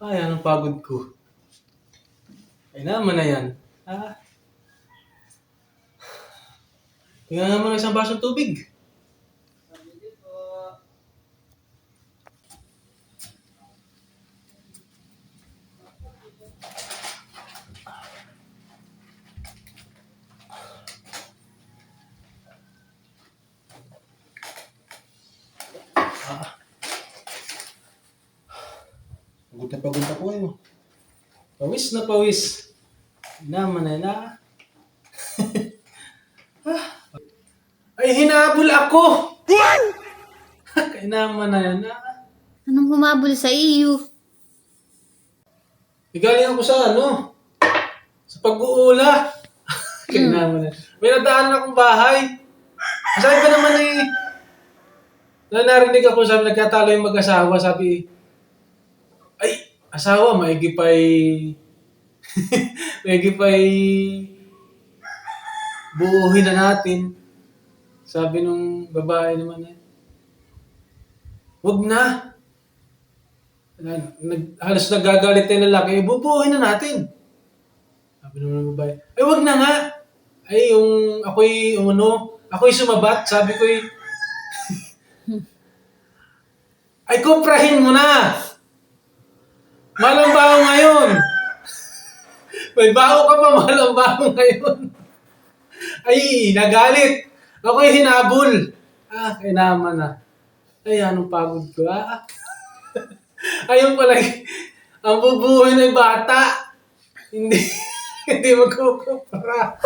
Ay, anong pagod ko. Ay naman na yan. Tingnan naman ng isang basong tubig. Pagod na po kayo. Pawis na pawis. Naman na na. Ay, hinabol ako! Kaya naman na yan. Anong humabol sa iyo? Galing ako sa sa pag-uula. Kaya naman na. May nadaan akong bahay. Sabi pa naman narinig ako, sabi, nagkatalo yung mag-asawa, sabi, ay, asawa, maigi pa'y buuhin na natin. Sabi nung babae naman yan, wag na. Halos nagagalit yung lalaki, bubuuhin na natin. Sabi nung babae, ay wag na nga. Ay, ako'y sumabat, sabi ko ay komprahin mo na. Malang baho ngayon. May baho ka pa, malang baho ngayon. Ay, nagalit. Ako'y hinabol. Kaya naman na. Ay, anong pagod ko, Ayun pala, ang bubuhay ng bata. Hindi magkukumpara.